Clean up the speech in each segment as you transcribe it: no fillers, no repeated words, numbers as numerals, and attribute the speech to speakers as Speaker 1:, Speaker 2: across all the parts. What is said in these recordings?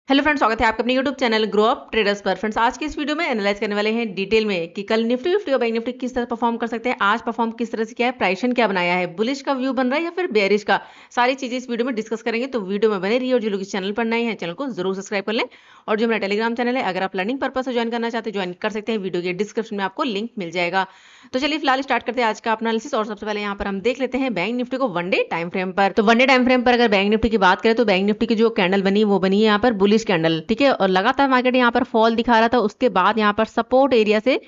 Speaker 1: Hello friends, स्वागत है आपका अपने YouTube channel grow up traders पर। फ्रेंड्स, आज की इस वीडियो में एनालाइज करने वाले हैं डिटेल में कि कल निफ्टी फिफ्टी और बैंक निफ्टी किस तरह परफॉर्म कर सकते हैं, आज परफॉर्म किस तरह से किया है, प्राइशन क्या बनाया है, बुलिश का व्यू बन रहा है या फिर बेरिश का। सारी चीजें इस वीडियो में डिस्कस करेंगे, तो वीडियो में बने रहिए। और जो लोग इस चैनल पर नए हैं, चैनल को जरूर सब्सक्राइब कर लें। और जो मेरा टेलीग्राम चैनल है, अगर आप लर्निंग पर्पज से ज्वाइन करना चाहते हैं, ज्वाइन कर सकते हैं। वीडियो के डिस्क्रिप्शन में आपको लिंक मिल जाएगा। तो चलिए फिलहाल स्टार्ट करते हैं आज का अपना एनालिसिस। और सबसे पहले यहाँ पर हम देख लेते हैं बैंक निफ्टी को वन डे टाइम फ्रेम पर। तो वन डे टाइम फ्रेम पर अगर बैंक निफ्टी की बात करें तो बैंक निफ्टी की जो कैंडल बनी वो बनी है यहाँ पर बुलिश कैंडल, ठीक है। और लगातार मार्केट यहाँ पर फॉल दिखा रहा था, उसके बाद यहाँ पर सपोर्ट एरिया से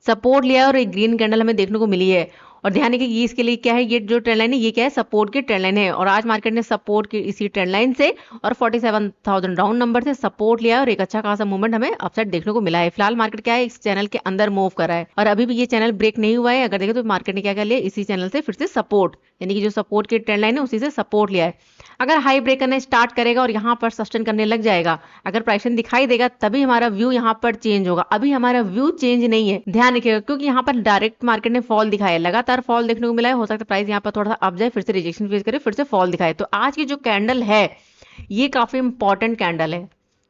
Speaker 1: सपोर्ट लिया और एक ग्रीन कैंडल हमें देखने को मिली है। और ध्यान है कि ये इसके लिए क्या है, ये जो ट्रेंड लाइन है ये क्या है, सपोर्ट की ट्रेंड लाइन है। और आज मार्केट ने सपोर्ट की इसी ट्रेंड लाइन से और 47,000 राउंड नंबर से सपोर्ट लिया और एक अच्छा खासा मूवमेंट हमें अपसाइड देखने को मिला है। फिलहाल मार्केट क्या है, इस चैनल के अंदर मूव कर रहा है और अभी भी ये चैनल ब्रेक नहीं हुआ है। अगर देखें तो मार्केट ने क्या कर लिया, इसी चैनल से फिर से सपोर्ट, यानी कि जो सपोर्ट की ट्रेंड लाइन है उसी से सपोर्ट लिया है। अगर हाई ब्रेक करना स्टार्ट करेगा और यहाँ पर सस्टेन करने लग जाएगा, अगर प्राइसन दिखाई देगा, तभी हमारा व्यू यहाँ पर चेंज होगा। अभी हमारा व्यू चेंज नहीं है, ध्यान रखिएगा, क्योंकि यहाँ पर डायरेक्ट मार्केट ने फॉल दिखाया है, लगातार फॉल देखने को मिला है। हो सकता है प्राइस यहाँ पर थोड़ा सा अप जाए, फिर से रिजेक्शन फेस करे, फिर से फॉल दिखाए। तो आज की जो कैंडल है ये काफी इंपॉर्टेंट कैंडल है,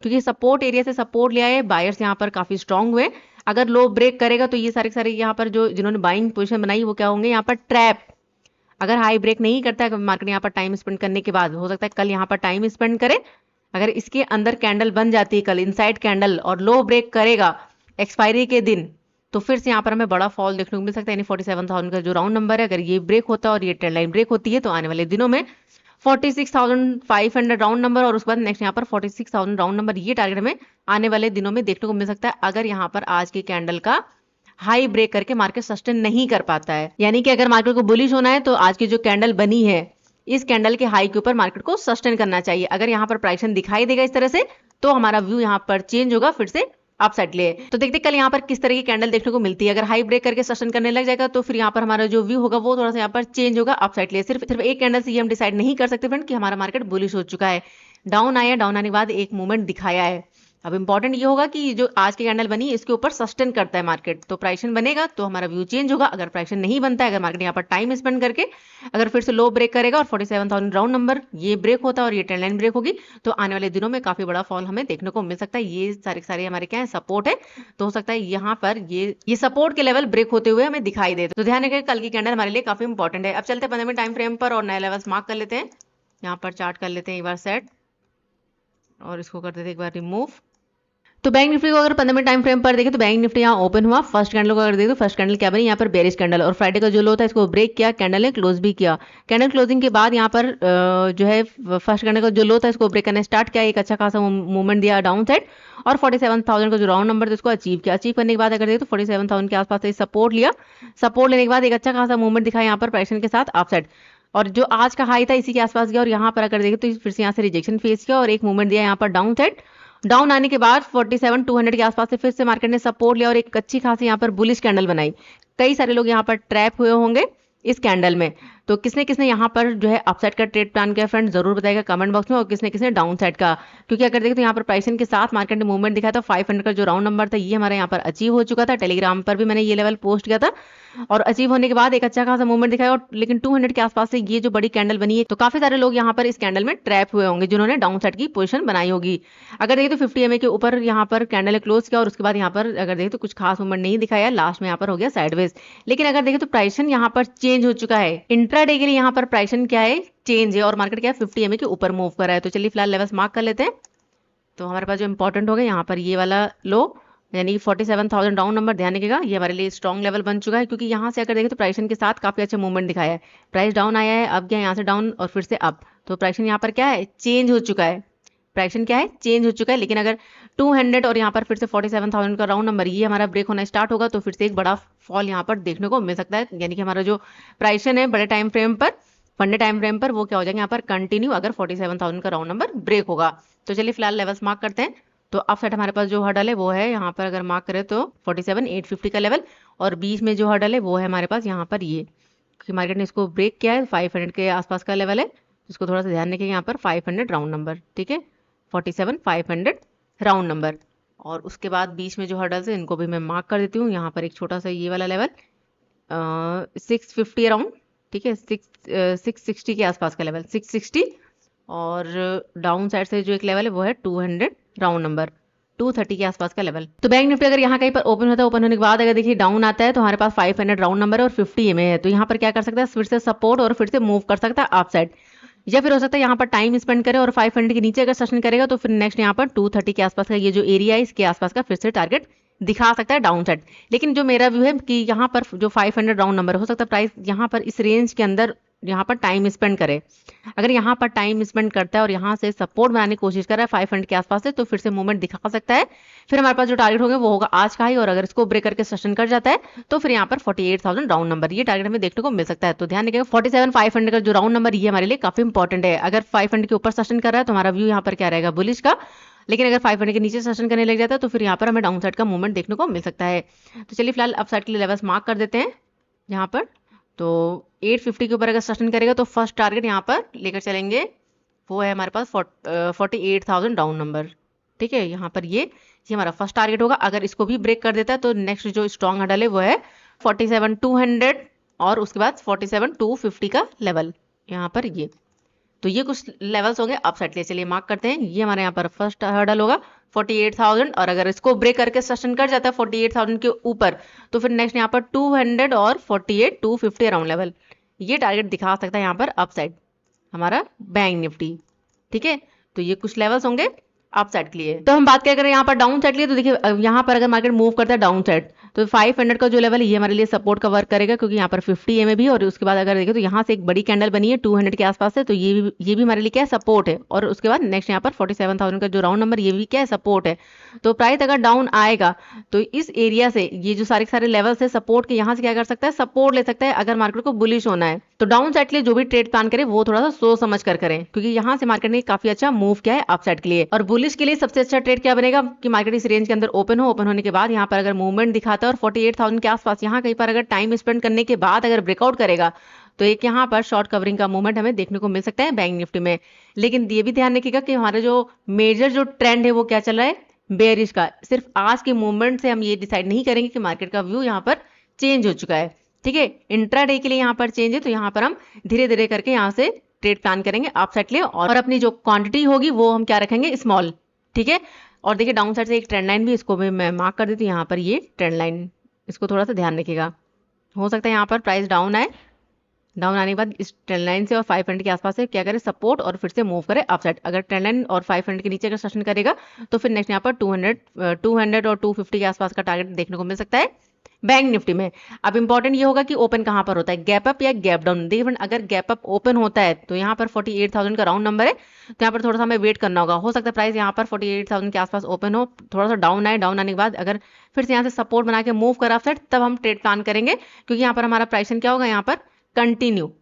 Speaker 1: क्योंकि सपोर्ट एरिया से सपोर्ट लिया है। बायर्स यहाँ पर काफी स्ट्रांग हुए। अगर लो ब्रेक करेगा तो ये सारे सारे यहाँ पर जो जिन्होंने बाइंग पोजीशन बनाई वो क्या होंगे, यहाँ पर ट्रैप। अगर हाई ब्रेक नहीं करता है मार्केट यहाँ पर टाइम स्पेंड करने के बाद, हो सकता है कल यहाँ पर टाइम स्पेंड करे। अगर इसके अंदर कैंडल बन जाती है कल इनसाइड कैंडल और लो ब्रेक करेगा एक्सपायरी के दिन, तो फिर से यहाँ पर हमें बड़ा फॉल देखने को मिल सकता है। यानी 47,000 का जो राउंड नंबर है, अगर ये ब्रेक होता है और ये ट्रेंड लाइन ब्रेक होती है, तो आने वाले दिनों में 46,500 राउंड नंबर और उसके बाद नेक्स्ट यहाँ पर 46,000 राउंड नंबर, ये टारगेट हमें आने वाले दिनों में देखने को मिल सकता है। अगर यहाँ पर आज की कैंडल का हाई ब्रेक करके मार्केट सस्टेन नहीं कर पाता है, यानी कि अगर मार्केट को बुलिश होना है तो आज की जो कैंडल बनी है इस कैंडल के हाई के ऊपर मार्केट को सस्टेन करना चाहिए। अगर यहाँ पर प्राइसन दिखाई देगा इस तरह से, तो हमारा व्यू यहाँ पर चेंज होगा, फिर से अपसाइड ले। तो देखते कल यहाँ पर किस तरह की कैंडल देखने को मिलती है। अगर हाई ब्रेक करके सस्टेन करने लग जाएगा तो फिर यहाँ पर हमारा जो व्यू होगा वो थोड़ा सा यहाँ पर चेंज होगा, अपसाइड ले। सिर्फ सिर्फ एक कैंडल से ये हम डिसाइड नहीं कर सकते फ्रेंड कि हमारा मार्केट बुलिश हो चुका है। डाउन आया, डाउन आने के बाद एक मूवमेंट दिखाया है। अब इंपॉर्टेंट ये होगा कि जो आज की कैंडल बनी इसके ऊपर सस्टेन करता है मार्केट, तो प्राइसन बनेगा तो हमारा व्यू चेंज होगा। अगर प्राइसन नहीं बनता है, अगर मार्केट यहाँ पर टाइम स्पेंड करके अगर फिर से लो ब्रेक करेगा और 47,000 राउंड नंबर ये ब्रेक होता है और ये ट्रेंड लाइन ब्रेक होगी, तो आने वाले दिनों में काफी बड़ा फॉल हमें देखने को मिल सकता है। ये सारे सारे हमारे क्या है, सपोर्ट है। तो हो सकता है यहाँ पर ये सपोर्ट के लेवल ब्रेक होते हुए हमें दिखाई दे। तो ध्यान रखिए, कल की कैंडल हमारे लिए काफी इंपॉर्टेंट है। अब चलते 15 मिनट टाइम फ्रेम पर और नए लेवल्स मार्क कर लेते हैं। यहाँ पर चार्ट कर लेते हैं एक बार सेट और इसको कर देते हैं एक बार रिमूव। तो बैंक निफ्टी को अगर 15 मिनट टाइम फ्रेम पर देखें तो बैंक निफ्टी यहाँ ओपन हुआ, फर्स्ट कैंडल को अगर देखें तो फर्स्ट कैंडल क्या बनी, यहाँ पर बेरिश कैंडल। और फ्राइडे का जो लो था इसको ब्रेक किया, कैंडल ने क्लोज भी किया। कैंडल क्लोजिंग के बाद यहाँ पर जो है फर्स्ट कैंडल का जो लो था इसको ब्रेक करना स्टार्ट किया, एक अच्छा खासा मूवमेंट दिया डाउन साइड और 47,000 का जो राउंड नंबर था उसको अचीव किया। अचीव करने के बाद अगर देखें तो 47,000 के आसपास से सपोर्ट लिया, सपोर्ट लेने के बाद एक अच्छा खासा मूवमेंट दिखा यहाँ पर प्राइसन के साथ अप साइड। और जो आज का हाई था इसी के आसपास गया और यहाँ पर अगर देखें तो फिर से यहाँ से रिजेक्शन फेस किया और एक मूवमेंट दिया यहाँ पर डाउन साइड। डाउन आने के बाद 47,200 के आसपास से फिर से मार्केट ने सपोर्ट लिया और एक अच्छी खासी यहाँ पर बुलिश कैंडल बनाई। कई सारे लोग यहाँ पर ट्रैप हुए होंगे इस कैंडल में। तो किसने किसने यहाँ पर जो है अपसाइड का ट्रेड प्लान किया फ्रेंड, जरूर बताएगा कमेंट बॉक्स में। और किसने किसने डाउन साइड का, क्योंकि अगर देखें तो यहाँ पर प्राइसिंग के साथ मार्केट ने मूवमेंट दिखाया था। 500 का जो राउंड नंबर था ये हमारा यहाँ पर अचीव हो चुका था। टेलीग्राम पर भी मैंने ये लेवल पोस्ट किया था और अचीव होने के बाद एक अच्छा खासा मूवमेंट दिखाया। और लेकिन 200 के आसपास से ये जो बड़ी कैंडल बनी है, तो काफी सारे लोग यहाँ पर इस कैंडल में ट्रैप हुए होंगे जिन्होंने डाउन साइड की पोजीशन बनाई होगी। अगर देखें तो 50 EMA के ऊपर यहाँ पर कैंडल ने क्लोज किया और उसके बाद यहाँ पर अगर देखें तो कुछ खास मूवमेंट नहीं दिखाया, लास्ट में यहाँ पर हो गया साइडवेज। लेकिन अगर देखें तो प्राइसन यहाँ पर चेंज हो चुका है, इंट्राडे के लिए यहाँ पर प्राइसन क्या है, चेंज है और मार्केट क्या है 50 EMA के ऊपर मूव कर रहा है। तो चलिए फिलहाल लेवल्स मार्क कर लेते हैं। तो हमारे पास जो इंपॉर्टेंट हो गया यहाँ पर ये वाला लो, यानी 47,000 राउंड नंबर, ध्यान रखिएगा ये हमारे लिए स्ट्रॉन्ग लेवल बन चुका है। क्योंकि यहाँ से अगर देखें तो प्राइसन के साथ काफी अच्छा मूवमेंट दिखाया है। प्राइस डाउन आया है, अब क्या यहाँ से डाउन और फिर से अप, तो प्राइसन यहाँ पर क्या है, चेंज हो चुका है। प्राइसन क्या है, चेंज हो चुका है। लेकिन अगर 200 और यहाँ पर फिर से 47,000 का राउंड नंबर ये हमारा ब्रेक होना स्टार्ट होगा, तो फिर से एक बड़ा फॉल यहाँ पर देखने को मिल सकता है। यानी कि हमारा जो प्राइसन है बड़े टाइम फ्रेम पर, वनडे टाइम फ्रेम पर, वो क्या हो जाएगा यहाँ पर कंटिन्यू, अगर 47,000 का राउंड नंबर ब्रेक होगा। तो चलिए फिलहाल लेवल्स मार्क करते हैं। तो अप साइड हमारे पास जो हर्डल है वो है यहाँ पर, अगर मार्क करें तो 47,850 का लेवल। और बीच में जो हर्डल है वो है हमारे पास यहाँ पर ये, क्योंकि मार्केट ने इसको ब्रेक किया है, 500 के आसपास का लेवल है। इसको थोड़ा सा ध्यान रखेंगे, यहाँ पर 500 राउंड नंबर, ठीक है, 47,500 राउंड नंबर। और उसके बाद बीच में जो हर्डल्स है इनको भी मैं मार्क कर देती हूँ। यहाँ पर एक छोटा सा ये वाला लेवल 650 अराउंड, ठीक है, 660 के आसपास का लेवल 660। और डाउन साइड से जो एक लेवल है वो है 200 राउंड नंबर 230 के आसपास का लेवल। तो बैंक निफ्टी अगर यहाँ कहीं पर ओपन होता है, ओपन होने के बाद अगर देखिए डाउन आता है तो हमारे पास 500 राउंड नंबर है और 50 EMA है, तो यहाँ पर क्या कर सकता है, फिर से सपोर्ट और फिर से मूव कर सकता है अप साइड, या फिर हो सकता है यहाँ पर टाइम स्पेंड करे और 500 के नीचे अगर सेशन करेगा तो फिर नेक्स्ट यहाँ पर 230 के आसपास का ये जो एरिया है इसके आसपास का फिर से टारगेट दिखा सकता है डाउन साइड। लेकिन जो मेरा व्यू है कि यहाँ पर जो 500 राउंड नंबर हो सकता है प्राइस यहाँ पर इस रेंज के अंदर यहाँ पर टाइम स्पेंड करे। अगर यहाँ पर टाइम स्पेंड करता है और यहाँ से सपोर्ट बनाने की कोशिश कर रहा है 500 के आसपास से, तो फिर से मूवमेंट दिखा सकता है। फिर हमारे पास जो टारगेट होगा वो होगा आज का हाई, और अगर इसको ब्रेक करके सेशन कर जाता है तो फिर यहाँ पर 48,000 राउंड नंबर ये टारगेट हमें देखने को मिल सकता है। तो ध्यान रखिएगा 47,500 का जो राउंड नंबर ये हमारे लिए काफी इंपॉर्टेंट है। अगर 500 के ऊपर सेशन कर रहा है तो हमारा व्यू यहाँ पर क्या रहेगा, बुलिश का। लेकिन अगर 500 के नीचे सेशन करने लग जाता है तो फिर यहाँ पर हमें डाउन साइड का मूवमेंट देखने को मिल सकता है। तो चलिए फिलहाल अप साइड के लिए लेवल्स मार्क कर देते हैं यहाँ पर। तो 850 के ऊपर अगर सेशन करेगा तो फर्स्ट टारगेट यहाँ पर लेकर चलेंगे, वो है हमारे पास 48,000 राउंड नंबर। ठीक है, यहाँ पर ये हमारा फर्स्ट टारगेट होगा। अगर इसको भी ब्रेक कर देता है तो नेक्स्ट जो स्ट्रॉन्ग हडल है वो है 47,200 और उसके बाद 47,250 का लेवल यहाँ पर ये। तो ये कुछ लेवल्स होंगे अप साइड के लिए। चलिए मार्क करते हैं, ये हमारे यहाँ पर फर्स्ट हर्डल होगा 48,000, और अगर इसको ब्रेक करके सेशन कर जाता है 48,000 के ऊपर तो फिर नेक्स्ट यहाँ पर 200 और 48,250 अराउंड लेवल ये टारगेट दिखा सकता है यहाँ पर अप साइड हमारा बैंक निफ्टी। ठीक है, तो ये कुछ लेवल्स होंगे अप साइड के लिए। तो हम बात करें यहाँ पर डाउन साइड के लिए, तो देखिए यहाँ पर अगर मार्केट मूव करता है डाउन साइड तो 500 का जो लेवल है ये हमारे लिए सपोर्ट का वर्क करेगा, क्योंकि यहाँ पर 50 EMA भी, और उसके बाद अगर देखें तो यहाँ से एक बड़ी कैंडल बनी है 200 के आसपास से, तो ये भी हमारे लिए क्या है, सपोर्ट है। और उसके बाद नेक्स्ट यहाँ पर 47,000 का जो राउंड नंबर ये भी क्या है, सपोर्ट है। तो प्राइस अगर डाउन आएगा तो इस एरिया से ये जो सारे लेवल्स है सपोर्ट के, यहाँ से क्या कर सकता है, सपोर्ट ले सकता है अगर मार्केट को बुलिश होना है। तो डाउन साइड के लिए जो भी ट्रेड प्लान करे वो थोड़ा सा सोच समझ कर करें, क्योंकि यहाँ से मार्केट ने काफी अच्छा मूव किया है अप साइड के लिए। और बुलिश के लिए सबसे अच्छा ट्रेड क्या बनेगा कि मार्केट इस रेंज के अंदर ओपन हो, ओपन होने के बाद यहाँ पर अगर मूवमेंट दिखाता है और 48,000 के आसपास यहाँ कहीं पर अगर टाइम स्पेंड करने के बाद अगर ब्रेकआउट करेगा तो एक यहाँ पर शॉर्ट कवरिंग का मूवमेंट हमें देखने को मिल सकता है बैंक निफ्टी में। लेकिन ये भी ध्यान रखिएगा कि हमारा जो मेजर जो ट्रेंड है वो क्या चल रहा है, बेयरिश का। सिर्फ आज के मूवमेंट से हम ये डिसाइड नहीं करेंगे कि मार्केट का व्यू यहाँ पर चेंज हो चुका है। ठीक है, इंट्राडे के लिए यहाँ पर चेंज है, तो यहाँ पर हम धीरे धीरे करके यहाँ से ट्रेड प्लान करेंगे अप साइड के लिए, और अपनी जो क्वांटिटी होगी वो हम क्या रखेंगे, स्मॉल। ठीक है, और देखिए डाउन साइड से एक ट्रेंड लाइन भी, इसको भी मैं मार्क कर देती हूँ यहाँ पर, ये ट्रेंड लाइन, इसको थोड़ा सा ध्यान रखिएगा। हो सकता है यहाँ पर प्राइस डाउन आए, डाउन आने के बाद इस ट्रेंड लाइन से और 500 के आसपास से क्या करे, सपोर्ट और फिर से मूव करे अप साइड। अगर ट्रेंड लाइन और 500 के नीचे अगर सेशन करेगा तो फिर नेक्स्ट यहाँ पर 200 और 250 के आसपास का टारगेट देखने को मिल सकता है बैंक निफ्टी में। अब इंपॉर्टेंट ये होगा कि ओपन कहां पर होता है, गैप अप या गैप डाउन। देखिए अगर गैप अप ओपन होता है तो यहाँ पर 48,000 का राउंड नंबर है, तो यहाँ पर थोड़ा सा हमें वेट करना होगा। हो सकता है प्राइस यहाँ पर 48,000 के आसपास ओपन हो, थोड़ा सा डाउन आए, डाउन आने के बाद अगर फिर से यहाँ से सपोर्ट बना के मूव करा अप साइड, तब हम ट्रेड प्लान करेंगे, क्योंकि यहाँ पर हमारा प्राइसिंग क्या होगा, यहाँ पर कंटिन्यू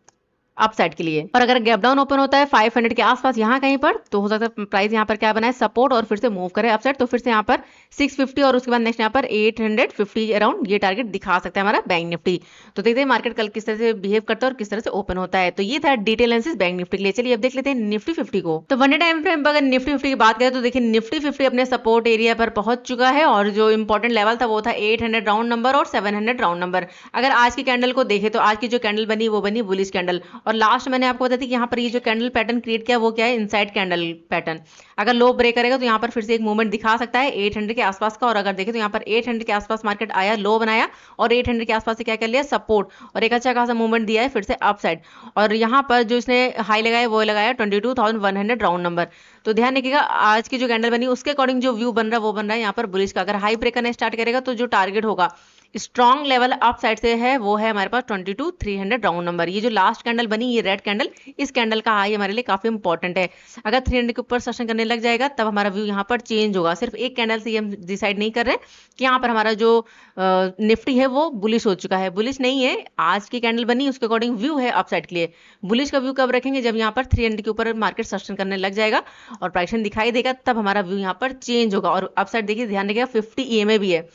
Speaker 1: अप साइड के लिए। और अगर गैप डाउन ओपन होता है 500 के आसपास यहाँ कहीं पर, तो हो सकता है प्राइस यहाँ पर क्या बनाए, सपोर्ट और फिर से मूव करे अप साइड, तो फिर से यहाँ पर 650 और उसके बाद नेक्स्ट यहाँ पर 850 अराउंड ये टारगेट दिखा सकता है हमारा बैंक निफ्टी। तो देखते हैं मार्केट कल किस तरह से बिहेव करता है और किस तरह से ओपन होता है। तो ये था डिटेल एनालिसिस बैंक निफ्टी के लिए। चलिए अब देख लेते हैं निफ्टी 50 को। तो वन डे टाइम फ्रेम पर अगर निफ्टी 50 की बात करें तो देखिए निफ्टी 50 अपने सपोर्ट एरिया पर पहुंच चुका है, और जो इंपॉर्टेंट लेवल था वो था 800 राउंड नंबर और 700 राउंड नंबर। अगर आज की कैंडल को देखें तो आज की जो कैंडल बनी वो बनी बुलिश कैंडल, और लास्ट मैंने आपको बता दी कि यहाँ पर ये जो कैंडल पैटर्न क्रिएट किया वो क्या है, इनसाइड कैंडल पैटर्न। अगर लो ब्रेक करेगा तो यहाँ पर फिर से एक मूवमेंट दिखा सकता है 800 के आसपास का, और अगर देखें तो यहाँ पर 800 के आसपास मार्केट आया, लो बनाया और 800 के आसपास से क्या कर लिया, सपोर्ट, और एक अच्छा खासा मूवमेंट दिया है फिर से अप साइड। और यहाँ पर जो इसने हाई लगाया वो लगाया 22,100 राउंड नंबर। तो ध्यान रखिएगा आज की जो कैंडल बनी उसके अकॉर्डिंग जो व्यू बन रहा है वो बन रहा है यहाँ पर बुलिश का। अगर हाई ब्रेक करना स्टार्ट करेगा तो जो टारगेट होगा स्ट्रॉन्ग लेवल अप साइड से है वो है हमारे पास 22,300 राउंड नंबर। ये जो लास्ट कैंडल बनी ये रेड कैंडल, इस कैंडल का हाई हमारे लिए काफी इंपॉर्टेंट है। अगर 300 के ऊपर सेशन करने लग जाएगा तब हमारा व्यू यहाँ पर चेंज होगा। सिर्फ एक कैंडल से हम डिसाइड नहीं कर रहे कि यहाँ पर हमारा जो निफ्टी है वो बुलिश हो चुका है, बुलिश नहीं है। आज की कैंडल बनी उसके अकॉर्डिंग व्यू है अप साइड के लिए। बुलिश का व्यू कब रखेंगे, जब यहाँ पर 300 के ऊपर मार्केट सेशन करने लग जाएगा और प्राइस दिखाई देगा, तब हमारा व्यू यहाँ पर चेंज होगा। और अप साइड देखिए ध्यान रखिएगा 50 EMA भी है,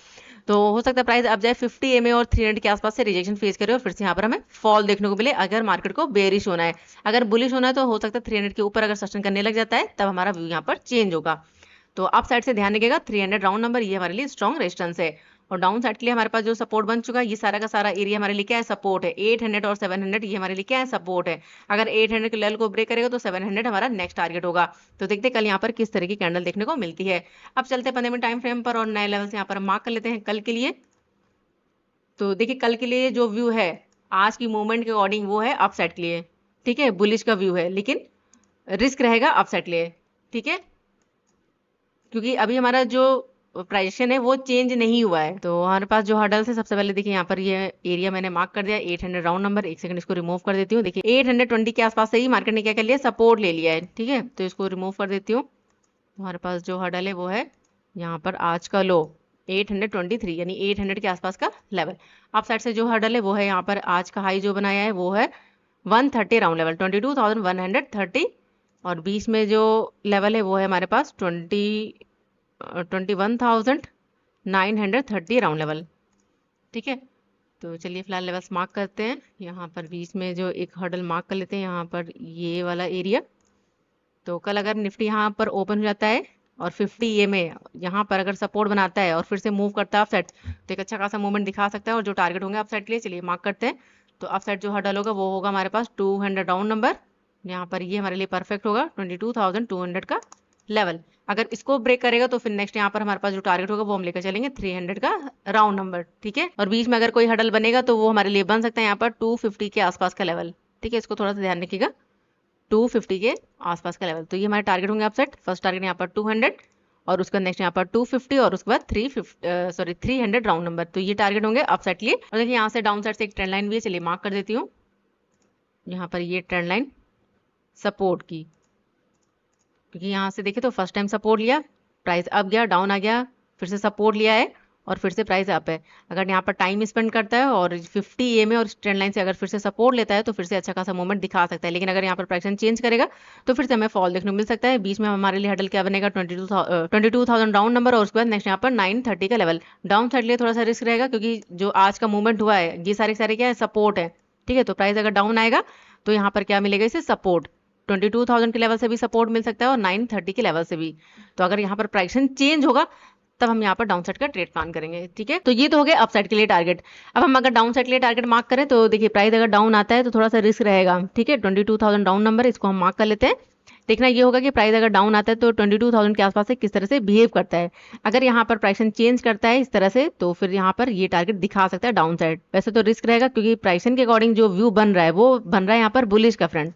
Speaker 1: तो हो सकता है प्राइस अब जाए 50 EMA और 300 के आसपास से रिजेक्शन फेस करे और फिर से यहाँ पर हमें फॉल देखने को मिले। अगर मार्केट को बेरिश होना है, अगर बुलिश होना है तो हो सकता है 300 के ऊपर अगर सेशन करने लग जाता है तब हमारा व्यू यहाँ पर चेंज होगा। तो अप साइड से ध्यान रखिएगा 300 राउंड नंबर ये हमारे लिए स्ट्रॉन्ग रेजिस्टेंस है। और डाउन साइड के लिए हमारे पास जो सपोर्ट बन चुका है, ये सारा का सारा एरिया हमारे लिए क्या है, सपोर्ट है। 800 और 700 ये हमारे लिए क्या है, सपोर्ट है। अगर 800 के लेवल को ब्रेक करेगा तो 700 हमारा नेक्स्ट टारगेट होगा। तो देखते हैं कल यहाँ पर किस तरह की कैंडल देखने को मिलती है। अब चलते हैं 15 मिनट टाइम फ्रेम पर और नए लेवल्स यहाँ पर मार्क कर लेते हैं कल के लिए। तो देखिए कल के लिए जो व्यू है आज की मूवमेंट के अकॉर्डिंग वो है अप साइड के लिए, ठीक है, बुलिश का व्यू है, लेकिन रिस्क रहेगा अप साइड के लिए, ठीक है, क्योंकि अभी हमारा जो प्राइजेशन है वो चेंज नहीं हुआ है। तो हमारे पास जो हर्डल्स है, सबसे पहले देखिए यहाँ पर ये एरिया मैंने मार्क कर दिया 800 राउंड नंबर। एक सेकंड इसको रिमूव कर देती हूँ। देखिए 820 के आसपास से ही मार्केट ने क्या कर लिया, सपोर्ट ले लिया है, ठीक है, तो इसको रिमूव कर देती हूँ। हमारे पास जो हर्डल है वो है यहाँ पर आज का लो 823 यानी 800 के आसपास का लेवल। अप साइड से जो हर्डल है वो है यहाँ पर आज का हाई जो बनाया है वो है 130 राउंड लेवल 22,130, और बीच में जो लेवल है वो है हमारे पास 21,930 राउंड लेवल, ठीक है। तो चलिए फिलहाल लेवल्स मार्क करते हैं। यहाँ पर बीच में जो एक हर्डल मार्क कर लेते हैं, यहाँ पर ये वाला एरिया। तो कल अगर निफ्टी यहाँ पर ओपन हो जाता है और 50 EMA यहाँ पर अगर सपोर्ट बनाता है और फिर से मूव करता है अप साइड, तो एक अच्छा खासा मूवमेंट दिखा सकता है। और जो टारगेट होंगे अप साइड के लिए, चलिए मार्क करते हैं। तो अप साइड जो हर्डल होगा वो होगा हमारे पास 200 राउंड नंबर। यहाँ पर ये हमारे लिए परफेक्ट होगा 22,200 का लेवल। अगर इसको ब्रेक करेगा तो फिर नेक्स्ट यहाँ पर हमारे पास जो टारगेट होगा वो हम लेकर चलेंगे 300 का राउंड नंबर, ठीक है। और बीच में अगर कोई हडल बनेगा तो वो हमारे लिए बन सकता है यहाँ पर 250 के आसपास का लेवल, ठीक है, इसको थोड़ा सा ध्यान रखिएगा, 250 के आसपास का लेवल। तो ये हमारे टारगेट होंगे अपसेट। फर्स्ट टारगेट यहाँ पर 200 और उसका नेक्स्ट यहाँ पर 250 और उसके बाद 300 राउंड नंबर। तो ये टारगेट होंगे अपसाइड के लिए। और देखिए यहाँ से डाउन साइड से एक ट्रेंड लाइन भी है, चलिए मार्क कर देती हूँ। यहाँ पर ये ट्रेंड लाइन सपोर्ट की, क्योंकि यहाँ से देखिए तो फर्स्ट टाइम सपोर्ट लिया, प्राइस अप गया, डाउन आ गया, फिर से सपोर्ट लिया है और फिर से प्राइस अप है। अगर यहाँ पर टाइम स्पेंड करता है और 50 EMA और ट्रेंड लाइन से अगर फिर से सपोर्ट लेता है तो फिर से अच्छा खासा मूवमेंट दिखा सकता है। लेकिन अगर यहाँ पर प्राइस चेंज करेगा तो फिर से हमें फॉल देखने को मिल सकता है। बीच में हमारे लिए हडल क्या बनेगा 22,000 राउंड नंबर और उसके बाद नेक्स्ट यहाँ पर 930 का लेवल। डाउन साइड लिए थोड़ा सा रिस्क रहेगा, क्योंकि जो आज का मूवमेंट हुआ है ये सारे क्या है, सपोर्ट है, ठीक है। तो प्राइस अगर डाउन आएगा तो यहाँ पर क्या मिलेगा, इसे सपोर्ट 22,000 के लेवल से भी सपोर्ट मिल सकता है और 930 के लेवल से भी। तो अगर यहाँ पर प्राइस चेंज होगा तब हम यहाँ पर डाउन साइड का ट्रेड प्लान करेंगे, ठीक है। तो ये तो हो गया अप साइड के लिए टारगेट। अब हम अगर डाउन साइड के लिए टारगेट मार्क करें तो देखिए प्राइस अगर डाउन आता है तो थोड़ा सा रिस्क रहेगा, ठीक है। 22,000 डाउन नंबर, इसको हम मार्क कर लेते हैं। देखना ये होगा कि प्राइस अगर डाउन आता है तो 22,000 के आसपास से किस तरह से बिहेव करता है। अगर यहाँ पर प्राइस चेंज करता है इस तरह से तो फिर यहाँ पर ये टारगेट दिखा सकता है डाउन साइड। वैसे तो रिस्क रहेगा, क्योंकि प्राइस के अकॉर्डिंग जो व्यू बन रहा है वो बन रहा है यहाँ पर बुलिश का फ्रंट।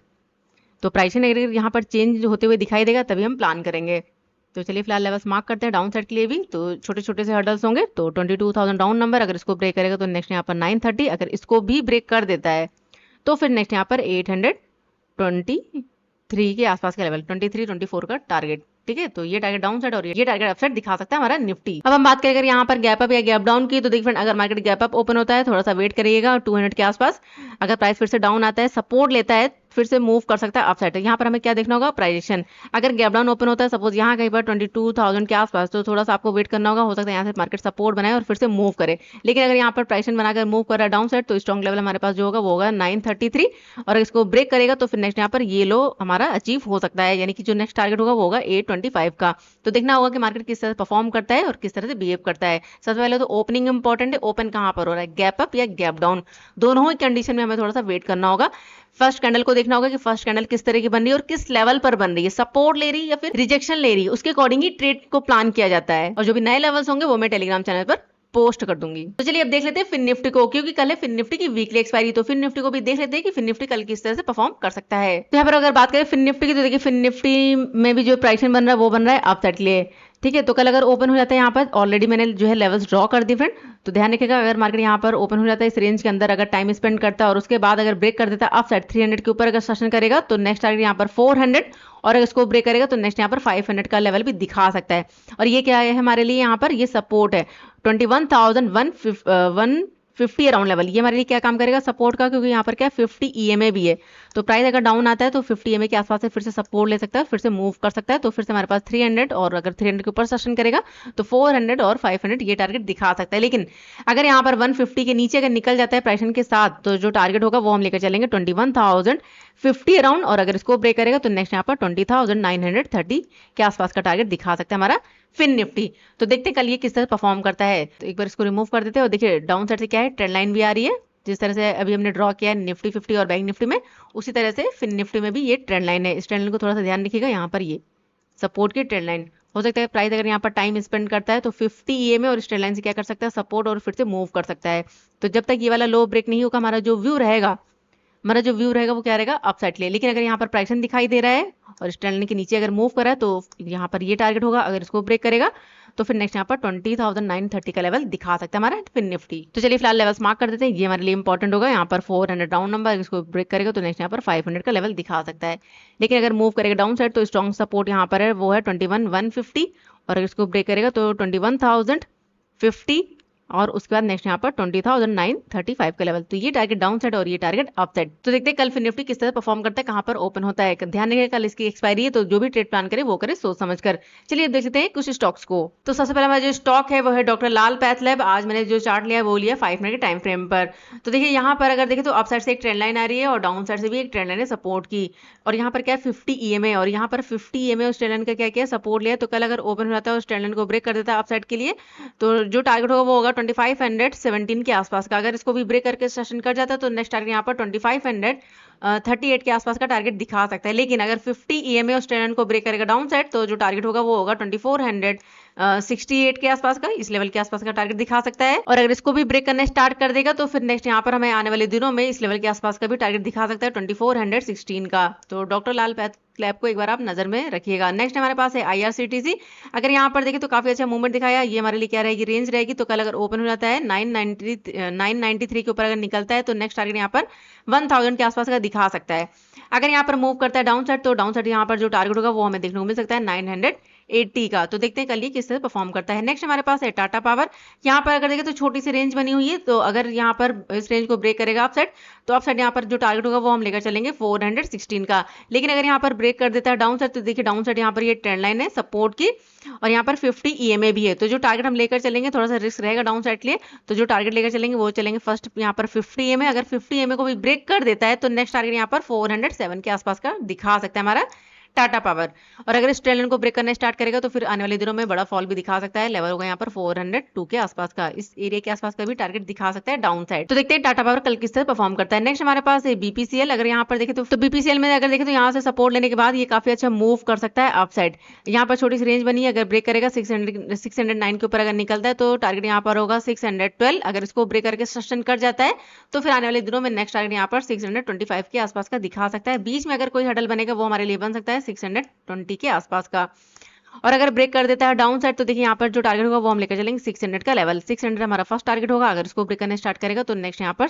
Speaker 1: तो प्राइस अगर यहाँ पर चेंज होते हुए दिखाई देगा तभी हम प्लान करेंगे। तो चलिए फिलहाल लेवल्स मार्क करते हैं डाउन साइड के लिए भी। तो छोटे छोटे से हर्डल्स होंगे। तो 22,000 डाउन नंबर, अगर इसको ब्रेक करेगा तो नेक्स्ट यहाँ पर 930, अगर इसको भी ब्रेक कर देता है तो फिर नेक्स्ट यहाँ पर 823 के आसपास का लेवल, 23-24 का टारगेट, ठीक है। तो ये टारगेट डाउन साइड और ये टारगेट अप साइड दिखा सकता है हमारा निफ्टी। अब हम बात करें अगर यहाँ पर गैप अप या गैप डाउन की, तो देखिए फ्रेंड अगर मार्केट गैप अप ओपन होता है थोड़ा सा वेट करिएगा 200 के आसपास। अगर प्राइस फिर से डाउन आता है, सपोर्ट लेता है, फिर से मूव कर सकता है अप साइड। यहाँ पर हमें क्या देखना होगा, प्राइजेशन। अगर गैप डाउन ओपन होता है सपोज यहाँ कहीं पर 22,000 के आसपास, तो थोड़ा सा आपको वेट करना होगा, हो सकता है यहाँ से मार्केट सपोर्ट बनाए और फिर से मूव करे। लेकिन अगर यहाँ पर प्राइजेशन बनाकर मूव कर रहा है डाउन साइड तो स्ट्रॉन्ग लेवल हमारे पास जो होगा वो होगा 933, और इसको ब्रेक करेगा तो फिर नेक्स्ट यहाँ पर ये लो हमारा अचीव हो सकता है, यानी कि जो नेक्स्ट टारगेट होगा वो होगा 825 का। तो देखना होगा कि मार्केट किस तरह परफॉर्म करता है और किस तरह से बिहेव करता है। सबसे पहले तो ओपनिंग इंपॉर्टेंट है, ओपन कहाँ पर हो रहा है, गैप अप या गैप डाउन, दोनों ही कंडीशन में हमें थोड़ा सा वेट करना होगा। फर्स्ट कैंडल को देखना होगा कि फर्स्ट कैंडल किस तरह की बन रही है और किस लेवल पर बन रही है, सपोर्ट ले रही है या फिर रिजेक्शन ले रही है, उसके अकॉर्डिंग ही ट्रेड को प्लान किया जाता है। और जो भी नए लेवल्स होंगे वो मैं टेलीग्राम चैनल पर पोस्ट कर दूंगी। तो चलिए अब देख लेते हैं फिन निफ्टी को, क्योंकि कल है फिन निफ्टी की वीकली एक्सपायरी। तो फिन निफ्टी को भी देख लेते हैं कि फिन निफ्टी कल किस तरह से परफॉर्म कर सकता है। तो यहाँ पर अगर बात करें फिन निफ्टी की, तो देखिए फिन निफ्टी में भी जो प्राइसिंग बन रहा है वो बन रहा है अप साइड के लिए, ठीक है। तो कल अगर ओपन हो जाता है यहाँ पर, ऑलरेडी मैंने जो है लेवल्स ड्रॉ कर दी फ्रेंड, तो ध्यान रखिएगा अगर मार्केट यहाँ पर ओपन हो जाता है इस रेंज के अंदर, अगर टाइम स्पेंड करता है और उसके बाद अगर ब्रेक कर देता है अप साइड 300 के ऊपर अगर सेशन करेगा तो नेक्स्ट टारगेट यहाँ पर 400, और अगर इसको ब्रेक करेगा तो नेक्स्ट यहाँ पर 500 का लेवल भी दिखा सकता है। और ये क्या है हमारे लिए, यहाँ पर ये सपोर्ट है 21,150 अराउंड लेवल, ये हमारे लिए क्या काम करेगा, सपोर्ट का, क्योंकि यहाँ पर क्या 50 EMA भी है। तो प्राइस अगर डाउन आता है तो 50 EMA के आसपास से फिर से सपोर्ट ले सकता है, फिर से मूव कर सकता है। तो फिर से हमारे पास 300 और अगर 300 के ऊपर सस्टेन करेगा तो 400 और 500 ये टारगेट दिखा सकता है। लेकिन अगर यहाँ पर 150 के नीचे अगर निकल जाता है प्राइस के साथ तो जो टारगेट होगा वो हम लेकर चलेंगे 21,050 अराउंड, और अगर इसको ब्रेक करेगा तो नेक्स्ट यहाँ पर 20,930 के आसपास का टारगेट दिखा सकता है हमारा फिन निफ्टी। तो देखते हैं कल ये किस तरह परफॉर्म करता है। तो एक बार इसको रिमूव कर देते हैं और देखिए डाउन साइड से क्या है, ट्रेंड लाइन भी आ रही है जिस तरह से अभी हमने ड्रॉ किया है निफ्टी 50 और बैंक निफ्टी में, उसी तरह से फिन निफ्टी में भी ये ट्रेंड लाइन है। इस ट्रेंड लाइन को थोड़ा सा ध्यान रखिएगा, यहाँ पर ये सपोर्ट की ट्रेंड लाइन हो सकता है। प्राइस अगर यहाँ पर टाइम स्पेंड करता है तो 50 EMA और इस ट्रेंड लाइन से क्या कर सकता है, सपोर्ट और फिर से मूव कर सकता है। तो जब तक ये वाला लो ब्रेक नहीं होगा हमारा जो व्यू रहेगा वो क्या रहेगा, अपसाइड ले। लेकिन अगर यहाँ पर प्राइस दिखाई दे रहा है और इस ट्रेंड लाइन के नीचे अगर मूव करा है तो यहाँ पर ये टारगेट होगा, अगर इसको ब्रेक करेगा तो फिर नेक्स्ट यहाँ पर 20,930 का लेवल दिखा सकता है हमारा फिन निफ्टी। तो चलिए फिलहाल लेवल्स मार्क कर देते हैं, ये हमारे लिए इंपॉर्टेंट होगा। यहाँ पर 400 डाउन नंबर, इसको ब्रेक करेगा तो नेक्स्ट यहाँ पर 500 का लेवल दिखा सकता है। लेकिन अगर मूव करेगा डाउन साइड तो स्ट्रॉन्ग सपोर्ट यहाँ पर है, वो है 21,150, और अगर इसको ब्रेक करेगा तो 21,050 और उसके बाद नेक्स्ट यहाँ पर 20,935 का लेवल। तो ये टारगेट डाउन साइड और ये टारगेट अप साइड। तो देखते हैं कल फिन निफ्टी किस तरह परफॉर्म करता है, कहाँ पर ओपन होता है। ध्यान रखिए कल इसकी एक्सपायरी है, तो जो भी ट्रेड प्लान करे वो करे सोच समझ कर। चलिए देख लेते हैं कुछ स्टॉक्स को। तो सबसे पहला हमारा जो स्टॉक है वो है डॉक्टर लाल पैथलैब। आज मैंने जो चार्ट लिया वो लिया 5 मिनट के टाइम फ्रेम पर। तो देखिए यहाँ पर अगर देखें तो अप साइड से एक ट्रेंड लाइन आ रही है और डाउन साइड से भी एक ट्रेंड लाइन है सपोर्ट की, और यहाँ पर क्या है 50 EMA, और यहाँ पर 50 EMA उस ट्रेंड लाइन का क्या किया सपोर्ट लिया। तो कल अगर ओपन हो जाता है उस ट्रेंड लाइन को ब्रेक कर देता है अप साइड के लिए, तो जो टारगेट होगा वो होगा 2517 के आसपास का। अगर इसको भी ब्रेक करके सेशन कर जाता है तो नेक्स्ट टारगेट यहाँ पर 2538 के आसपास का टारगेट दिखा सकता है। लेकिन अगर 50 EMA उस ट्रेंड को ब्रेक करेगा डाउन साइड तो जो टारगेट होगा वो होगा 2468 के आसपास का, इस लेवल के आसपास का टारगेट दिखा सकता है। और अगर इसको भी ब्रेक करना स्टार्ट कर देगा तो फिर नेक्स्ट यहाँ पर हमें आने वाले दिनों में इस लेवल के आसपास का भी टारगेट दिखा सकता है 2416 का। तो डॉक्टर लाल पैथलैब को एक बार आप नजर में रखिएगा। नेक्स्ट हमारे पास है IRCTC। अगर यहाँ पर देखें तो काफी अच्छा मूवमेंट दिखाया, ये हमारे लिए क्या रहेगी, रेंज रहेगी। तो कल अगर ओपन हो जाता है 993 के ऊपर अगर निकलता है तो नेक्स्ट टारगेट यहाँ पर 1000 के आसपास का दिखा सकता है। अगर यहाँ पर मूव करता है डाउन साइड तो डाउन साइड यहाँ पर जो टारगेट होगा वो हमें देखने को मिल सकता है 980 का। तो देखते हैं कल ये किस तरह परफॉर्म करता है। नेक्स्ट हमारे पास है टाटा पावर। यहाँ पर अगर देखें तो छोटी सी रेंज बनी हुई है, तो अगर यहाँ पर इस रेंज को ब्रेक करेगा अप साइड तो अप साइड यहाँ पर जो टारगेट होगा वो हम लेकर चलेंगे 416 का। लेकिन अगर यहाँ पर ब्रेक कर देता है डाउन साइड तो देखिए डाउन साइड यहाँ पर ये ट्रेंड लाइन है सपोर्ट की, और यहाँ पर 50 EMA भी है। तो जो टारगेट हम लेकर चलेंगे थोड़ा सा रिस्क रहेगा डाउन साइड के लिए, तो जो टारगेट लेकर चलेंगे वो चलेंगे फर्स्ट यहाँ पर 50 EMA। अगर 50 EMA को भी ब्रेक कर देता है तो नेक्स्ट टारगेट यहाँ पर 407 के आसपास का दिखा सकता है हमारा टाटा पावर। और अगर इस ट्रेंड लाइन को ब्रेक करना स्टार्ट करेगा तो फिर आने वाले दिनों में बड़ा फॉल भी दिखा सकता है। लेवल होगा यहाँ पर 402 के आसपास का, इस एरिया के आसपास का भी टारगेट दिखा सकता है डाउन साइड। तो देखते हैं टाटा पावर कल किस तरह परफॉर्म करता है। नेक्स्ट हमारे पास है BPCL। अगर यहाँ पर देखें तो BPCL में अगर देखें तो यहाँ से सपोर्ट लेने के बाद ये काफी अच्छा मूव कर सकता है अप साइड। यहाँ पर छोटी सी रेंज बनी है, अगर ब्रेक करेगा 609 के ऊपर अगर निकलता है तो टारगेट यहाँ पर होगा 612। अगर इसको ब्रेक करके सस्टेन कर जाता है तो फिर आने वाले दिनों में नेक्स्ट टारगेट यहाँ पर 625 के आसपास का दिखा सकता है। बीच में अगर कोई हडल बनेगा वो हमारे लिए बन सकता है 620 के आसपास का। और अगर ब्रेक कर देता है डाउन साइड तो देखिए यहाँ पर जो टारगेट होगा वो हम लेकर चलेंगे 600 का लेवल। 600 हमारा फर्स्ट टारगेट होगा, अगर इसको ब्रेक करने स्टार्ट करेगा तो नेक्स्ट यहाँ पर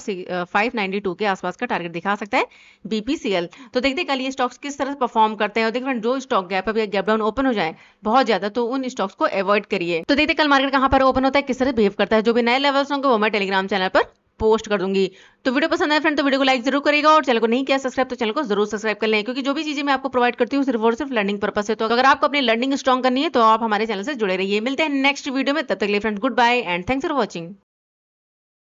Speaker 1: 592 के आसपास का टारगेट दिखा सकता है BPCL। तो देखते हैं कल ये स्टॉक्स किस तरह परफॉर्म करते हैं। और देखिए जो स्टॉक गैप अभी गैप डाउन ओपन हो जाए बहुत ज्यादा तो उन स्टॉक्स को अवॉइड करिए। तो देखते कल मार्केट कहाँ पर ओपन होता है, किस तरह बिहेव करता है। जो भी नए लेवल्स होंगे वो मैं टेलीग्राम चैनल पर पोस्ट कर दूंगी। तो वीडियो पसंद आए फ्रेंड तो वीडियो को लाइक जरूर करेगा, और चैनल को नहीं किया सब्सक्राइब तो चैनल को जरूर सब्सक्राइब कर लें, क्योंकि जो भी चीजें मैं आपको प्रोवाइड करती हूँ सिर्फ और सिर्फ लर्निंग पर्पस है। तो अगर आपको अपनी लर्निंग स्ट्रॉन्ग करनी है तो आप हमारे चैनल से जुड़े रहिए। मिलते हैं नेक्स्ट वीडियो में, तब तक के लिए friends goodbye and thanks for watching.